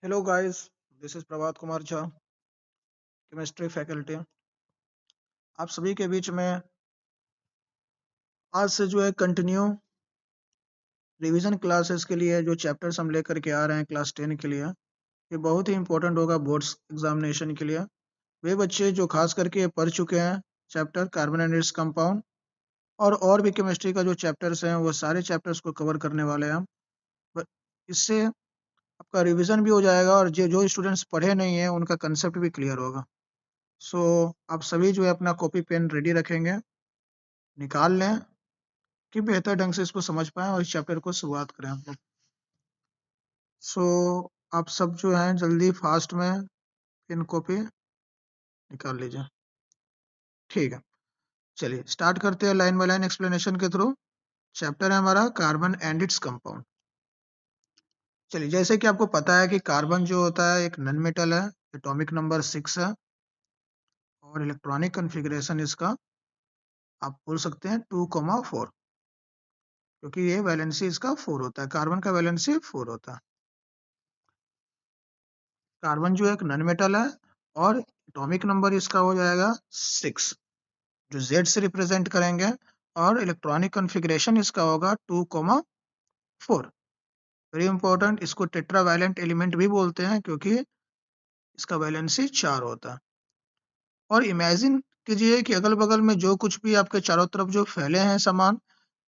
Hello guys, this is Prabhat Kumar Jha, chemistry faculty. आप सभी के बीच में आज से जो है कंटिन्यू रिवीजन क्लासेस के लिए जो चैप्टर्स हम लेकर के आ रहे हैं क्लास 10 के लिए, ये बहुत ही इंपॉर्टेंट होगा बोर्ड्स एग्जामिनेशन के लिए। वे बच्चे जो खास करके ये पढ़ चुके हैं chapter carbon and its compound और भी केमिस्ट्री का जो चैप्टर्स हैं वो सारे चैप्टर्स को कवर करने वाले हैं हम। ब- इससे आपका रिवीजन भी हो जाएगा और जो जो स्टूडेंट्स पढ़े नहीं है उनका कंसेप्ट भी क्लियर होगा। सो आप सभी जो है अपना कॉपी पेन रेडी रखेंगे, निकाल लें कि बेहतर ढंग से इसको समझ पाएँ और इस चैप्टर को शुरुआत करें हम लोग। सो आप सब जो हैं जल्दी फास्ट में पेन कॉपी निकाल लीजिए। ठीक है, चलिए स्टार्ट करते हैं लाइन बाय लाइन एक्सप्लेनेशन के थ्रू। चैप्टर है हमारा कार्बन एंड इट्स कंपाउंड। चलिए, जैसे कि आपको पता है कि कार्बन जो होता है एक नॉन मेटल है, एटॉमिक नंबर 6 है और इलेक्ट्रॉनिक कॉन्फ़िगरेशन इसका आप बोल सकते हैं 2,4, क्योंकि ये वैलेंसी इसका 4 होता है, कार्बन का वैलेंसी 4 होता है। कार्बन जो एक नॉन मेटल है और एटॉमिक नंबर इसका हो जाएगा 6, जो Z से रिप्रेजेंट करेंगे, और इलेक्ट्रॉनिक कॉन्फ़िगरेशन इसका होगा 2,4। वेरी इंपॉर्टेंट, इसको टेट्रावैलेंट एलिमेंट भी बोलते हैं क्योंकि इसका वैलेंसी 4 होता है। और इमेजिन कीजिए कि अगल-बगल में जो कुछ भी आपके चारों तरफ जो फैले हैं सामान,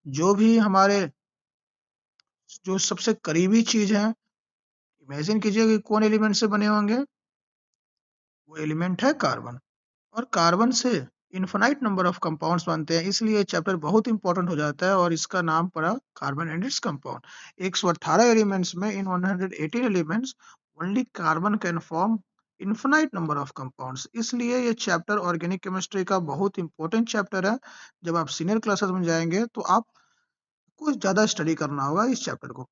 जो भी हमारे जो सबसे करीबी चीज़ है, इमेजिन कीजिए कि कौन एलिमेंट से बने होंगे? वो एलिमेंट है कार्बन। और कार्बन से इनफिनाइट नंबर ऑफ कंपाउंड्स बनते हैं, इसलिए ये चैप्टर बहुत इंपॉर्टेंट हो जाता है और इसका नाम पड़ा carbon and its compound. 118 elements में इन 118 elements only carbon can form infinite number of compounds, इसलिए ये चैप्टर ऑर्गेनिक केमिस्ट्री का बहुत इंपॉर्टेंट चैप्टर है। जब आप सीनियर क्लासेस में जाएंगे तो आपको ज्यादा स्टडी करना होगा इस चैप्टर को।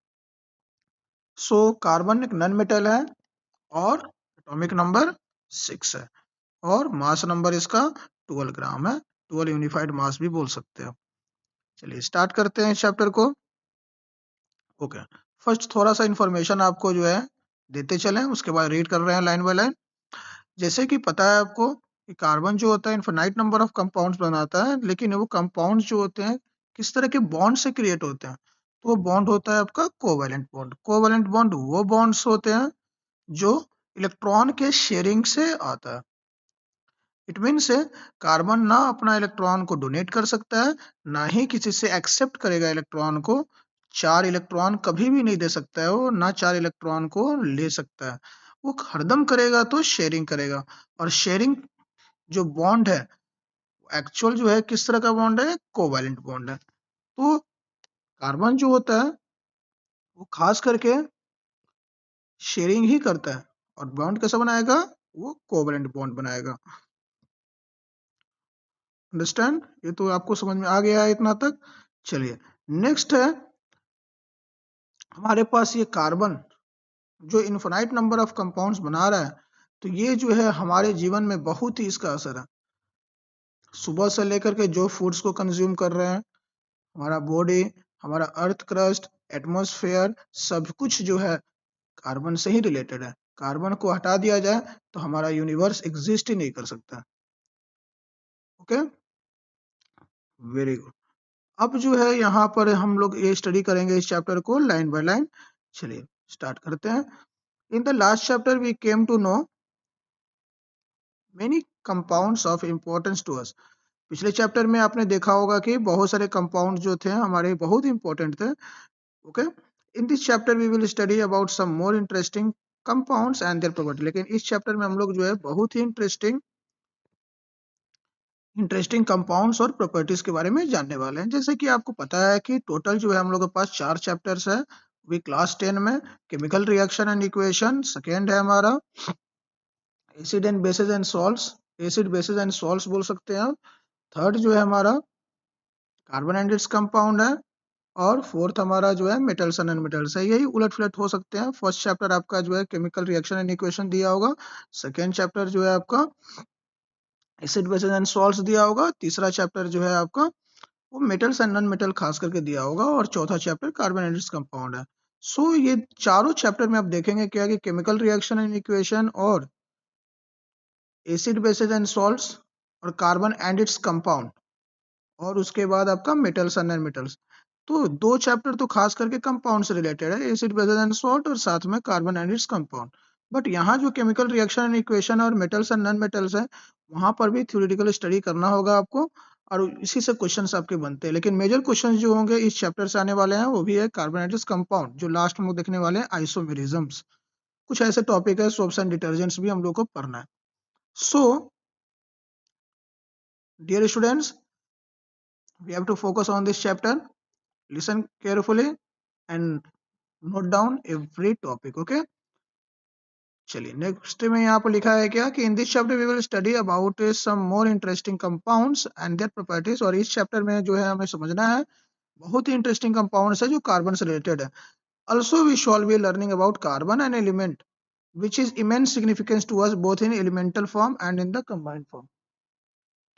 सो कार्बन एक नॉन मेटल है और एटॉमिक नंबर 6 है और मास नंबर इसका 12 ग्राम है। 12 यूनिफाइड मास भी बोल सकते हैं। चलिए स्टार्ट करते हैं इस चैप्टर को। ओके, फर्स्ट थोड़ा सा इंफॉर्मेशन आपको जो है देते चलें, उसके बाद रीड कर रहे हैं लाइन बाय लाइन। जैसे कि पता है आपको कि कार्बन जो होता है इनफिनाइट नंबर ऑफ कंपाउंड्स बनाता है, लेकिन वो कंपाउंड्स जो होते हैं किस तरह के बॉन्ड से क्रिएट होते हैं? तो वो बॉन्ड होता है आपका कोवैलेंट बॉन्ड। कोवैलेंट बॉन्ड वो बॉन्ड्स होते हैं जो इलेक्ट्रॉन के शेयरिंग से आता है। इट मीन्स कार्बन ना अपना इलेक्ट्रॉन को डोनेट कर सकता है, ना ही किसी से एक्सेप्ट करेगा इलेक्ट्रॉन को। 4 इलेक्ट्रॉन कभी भी नहीं दे सकता है वो, ना 4 इलेक्ट्रॉन को ले सकता है। वो हरदम करेगा तो शेयरिंग करेगा, और शेयरिंग जो बॉन्ड है एक्चुअल जो है किस तरह का बॉन्ड है? कोवैलेंट बॉन्ड है। तो कार्बन जो होता है वो खास करके शेयरिंग ही करता है, और बॉन्ड कैसा बनाएगा? वो कोवैलेंट बॉन्ड बनाएगा। अंडरस्टैंड? ये तो आपको समझ में आ गया है इतना तक। चलिए नेक्स्ट है हमारे पास ये कार्बन जो इनफिनाइट नंबर ऑफ कंपाउंड्स बना रहा है, तो ये जो है हमारे जीवन में बहुत ही इसका असर है। सुबह से लेकर के जो फूड्स को कंज्यूम कर रहे हैं, हमारा बॉडी, हमारा अर्थ क्रस्ट, एटमॉस्फेयर, सब कुछ जो है कार्बन से ही रिलेटेड है। कार्बन को हटा दिया जाए तो हमारा यूनिवर्स एग्जिस्ट ही नहीं कर सकता। Okay, very good. अब जो है यहाँ पर हम लोग ये स्टडी करेंगे इस चैप्टर को लाइन बाय लाइन। चलिए स्टार्ट करते हैं। In the last chapter we came to know many compounds of importance to us. पिछले चैप्टर में आपने देखा होगा कि बहुत सारे कंपाउंड जो थे हमारे बहुत इंपॉर्टेंट थे। Okay, in this chapter we will study about some more interesting compounds and their property. लेकिन इस चैप्टर में हम लोग जो है बहुत ही इंटरेस्टिंग इंटरेस्टिंग कंपाउंड्स और प्रॉपर्टीज के बारे में जानने वाले हैं। जैसे कि आपको पता है कि टोटल जो है हम लोग के पास 4 चैप्टर्स है। अभी क्लास 10 में chemical reaction and equation, second है हमारा acid and bases and salts, acid basis and salts बोल सकते हैं आप। थर्ड जो है हमारा कार्बन एंड इट्स कंपाउंड है, और फोर्थ हमारा जो है मेटल्स एंड नॉन-मेटल्स है। यही उलट-पुलट हो सकते हैं। फर्स्ट चैप्टर आपका जो है केमिकल रिएक्शन एंड इक्वेशन दिया होगा, सेकंड चैप्टर जो है आपका एसिड बेसिस एंड सॉल्ट्स दिया होगा, तीसरा चैप्टर जो है आपका वो मेटल्स एंड नॉन मेटल खास करके दिया होगा, और चौथा chapter carbon and its compound है। सो ये चारों चैप्टर में आप देखेंगे क्या कि केमिकल रिएक्शन एंड इक्वेशन और एसिड बेसिस एंड सॉल्ट्स और कार्बन एंड इट्स कंपाउंड और उसके बाद आपका मेटल्स एंड नॉन मेटल्स। तो दो चैप्टर तो खास करके कंपाउंड से रिलेटेड है, एसिड बेसिस एंड सॉल्ट और साथ में carbon and its compound. But यहाँ जो केमिकल रिएक्शन एंड इक्वेशन और मेटल्स एंड नॉन मेटल्स है, वहां पर भी थ्योरेटिकल स्टडी करना होगा आपको और इसी से क्वेश्चंस आपके बनते हैं। लेकिन मेजर क्वेश्चंस जो होंगे इस चैप्टर से आने वाले हैं वो भी है कार्बन एंड इट्स कंपाउंड, जो लास्ट में देखने वाले हैं आइसोमेरिज्म्स। कुछ ऐसे टॉपिक है, सोप्स एंड डिटर्जेंट्स भी हम लोग को पढ़ना है। So dear students, we have to focus on this chapter, listen carefully and note down every topic, okay? चलिए नेक्स्ट में यहाँ पर लिखा है क्या कि in this chapter we will study about some more interesting compounds and their properties. और इस चैप्टर में जो है हमें समझना है बहुत ही इंटरेस्टिंग कंपाउंड्स है जो कार्बन से रिलेटेड है। Also we shall be learning about carbon an element which is immense significance to us both in elemental form and in the combined form.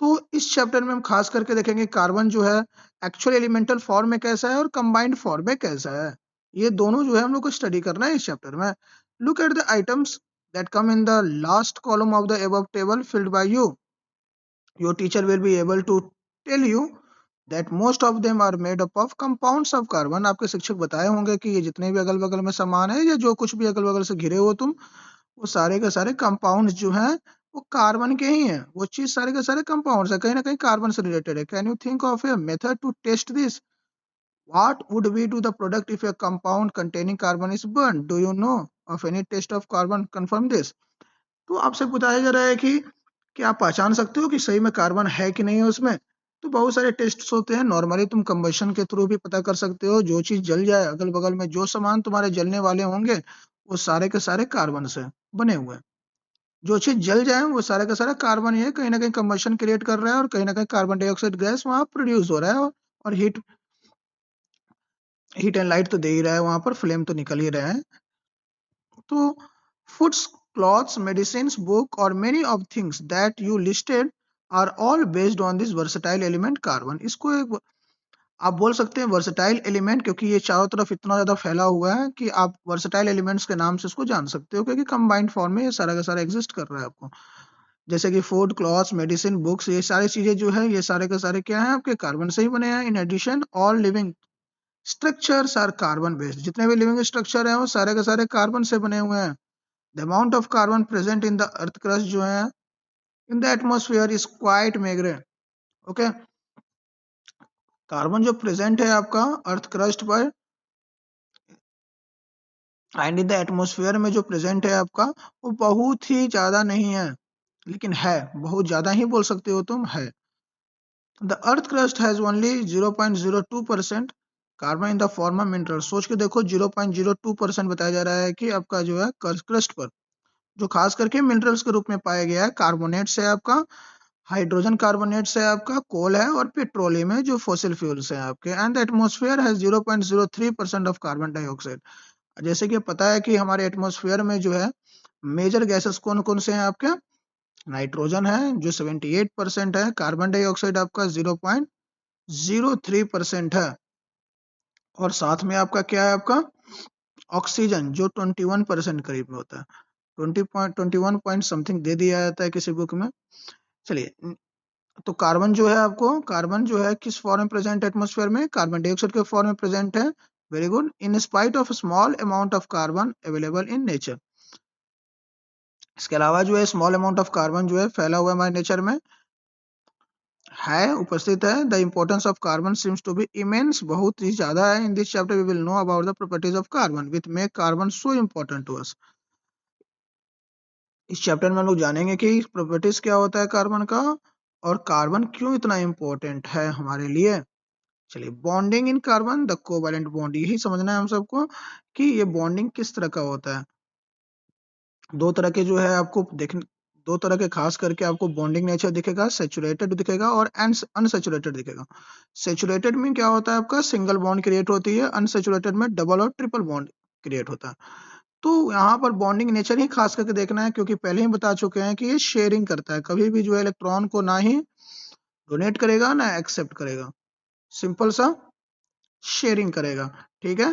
तो इस चैप्टर में हम खास करके देखेंगे कार्बन जो है एक्चुअल एलिमेंटल फॉर्म में कैसा है और कंबाइंड फॉर्म में कैसा है। ये दोनों जो है हम लोग को स्टडी करना है इस चैप्टर में। Look at the items that come in the last column of the above table filled by you. Your teacher will be able to tell you that most of them are made up of compounds of carbon. आपके शिक्षक बताए होंगे कि ये जितने भी अगल बगल में सामान है या जो कुछ भी अगल बगल से घिरे हो तुम, वो सारे के सारे कंपाउंड्स जो हैं वो कार्बन के ही हैं। वो चीज सारे के सारे कंपाउंड्स है, कहीं ना कहीं कार्बन से रिलेटेड है। Can you think of a method to test this? What would we do the product if a compound containing carbon is burned? Do you know of any test of carbon confirm this? तो आपसे पूछा जा रहा है कि क्या आप पहचान सकते हो कि सही में कार्बन है कि नहीं है उसमें? तो बहुत सारे टेस्ट होते हैं। नॉर्मली तुम कंबशन के थ्रू भी पता कर सकते हो। जो चीज जल जाए, अगल बगल में जो सामान तुम्हारे जलने वाले होंगे वो सारे के सारे कार्बन से बने हुए हैं। जो चीज जल जाए वो सारे का सारा कार्बन ही है, कहीं ना कहीं कंबशन क्रिएट कर रहा है और कहीं ना कहीं कार्बन डाइऑक्साइड गैस वहां प्रोड्यूस हो रहा है और हीट हीट एंड लाइट तो दे ही रहा है, वहां पर फ्लेम तो निकल ही रहे हैं। तो foods, clothes, medicines, book or many of things that you listed are all based on this versatile element carbon. इसको एक आप बोल सकते हैं वर्सटाइल एलिमेंट, क्योंकि ये चारों तरफ इतना ज्यादा फैला हुआ है कि आप वर्सटाइल एलिमेंट्स के नाम से इसको जान सकते हो, क्योंकि कंबाइंड फॉर्म में ये सारा का सारा एग्जिस्ट कर रहा है आपको। जैसे कि फूड, क्लॉथ्स, मेडिसिन, बुक्स, ये सारी चीजें जो है ये सारे के सारे क्या है आपके कार्बन से ही बने हैं। In addition all living structures are carbon based. जितने भी लिविंग स्ट्रक्चर हैं वो सारे के सारे कार्बन से बने हुए हैं। The amount of carbon present in the earth crust जो है in the atmosphere is quite meager. Okay, carbon जो प्रेजेंट है आपका अर्थ क्रस्ट पर एंड इन द एटमोस्फेयर में जो प्रेजेंट है आपका वो बहुत ही ज्यादा नहीं है, लेकिन है, बहुत ज्यादा ही बोल सकते हो तुम, है। The earth crust has only 0.02% carbon in the form of mineral. सोच के देखो, 0.02% बताया जा रहा है कि आपका जो है क्रस्ट पर जो खास करके मिनरल्स के रूप में पाया गया है। कार्बोनेट से आपका हाइड्रोजन कार्बोनेट से आपका कोल है और पेट्रोलियम है जो फॉसिल फ्यूल्स है आपके। And the atmosphere has 0.03% of carbon dioxide. जैसे कि पता है कि हमारे एटमोस्फेयर में जो है मेजर गैसेस कौन कौन से हैं आपके? नाइट्रोजन है जो 78% है, कार्बन डाइऑक्साइड आपका 0.03% है, और साथ में आपका क्या है आपका ऑक्सीजन जो 21% करीब में होता है। 21 पॉइंट समथिंग दे दिया जाता है किसी बुक में। चलिए, तो कार्बन जो है आपको, कार्बन जो है किस फॉर्म में प्रेजेंट है एटमॉस्फेयर में? कार्बन डाइऑक्साइड के फॉर्म में प्रेजेंट है। Very good. In spite of small amount of carbon available in nature. इसके अलावा जो है स्मॉल अमाउंट ऑफ कार्बन जो है फैला हुआ है हमारे नेचर में, है, उपस्थित है। The importance of carbon seems to be immense, बहुत ही ज्यादा है। In this chapter we will know about the properties of carbon which make carbon so important to us. इस चैप्टर में हम लोग जानेंगे कि प्रॉपर्टीज क्या होता है कार्बन का और कार्बन क्यों इतना इम्पोर्टेंट है हमारे लिए। चलिए, bonding in carbon, the covalent bond, यही समझना है हम सबको कि ये बॉन्डिंग किस तरह का होता है। दो तरह के जो है आपको देखने, दो तरह के खास करके आपको बॉन्डिंग नेचर दिखेगा, सैचुरेटेड दिखेगा और अनसैचुरेटेड दिखेगा। सैचुरेटेड में क्या होता है आपका सिंगल बॉन्ड क्रिएट होती है, अनसैचुरेटेड में डबल और ट्रिपल बॉन्ड क्रिएट होता है। तो यहाँ पर बॉन्डिंग नेचर ही खास करके देखना है, क्योंकि पहले ही बता चुके हैं कि ये शेयरिंग करता है, कभी भी जो है इलेक्ट्रॉन को ना ही डोनेट करेगा ना एक्सेप्ट करेगा, सिंपल सा शेयरिंग करेगा। ठीक है,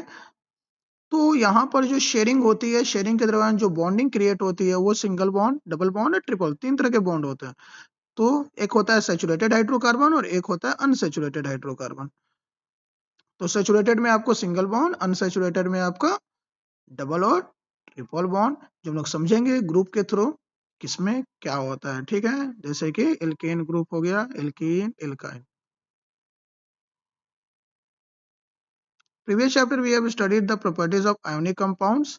तो यहाँ पर जो शेयरिंग होती है, शेयरिंग के दौरान जो बॉन्डिंग क्रिएट होती है वो सिंगल बॉन्ड, डबल बॉन्ड और ट्रिपल, 3 तरह के बॉन्ड होते हैं। तो एक होता है सैचुरेटेड हाइड्रोकार्बन और एक होता है अनसैचुरेटेड हाइड्रोकार्बन। तो सैचुरेटेड में आपको सिंगल बॉन्ड, अनसैचुरेटेड में आपका डबल और ट्रिपल बॉन्ड, जो हम लोग समझेंगे ग्रुप के थ्रू किसमें क्या होता है, ठीक है। जैसे कि एल्केन ग्रुप हो गया, alkene, alkyne. Previous chapter we have studied the properties of ionic compounds.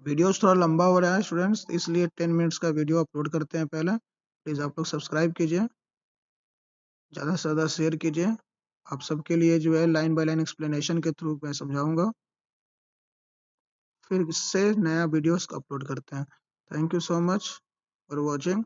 Videos थोड़ा लंबा हो रहा है स्टूडेंट्स, इसलिए 10 मिनट्स का वीडियो अपलोड करते हैं पहले। प्लीज आप लोग सब्सक्राइब कीजिए, ज़्यादा से ज़्यादा शेयर कीजिए। आप सबके लिए जो है लाइन बाय लाइन एक्सप्लेनेशन के थ्रू मैं समझाऊंगा, फिर इससे नया वीडियोस अपलोड करते हैं। Thank you so much for watching.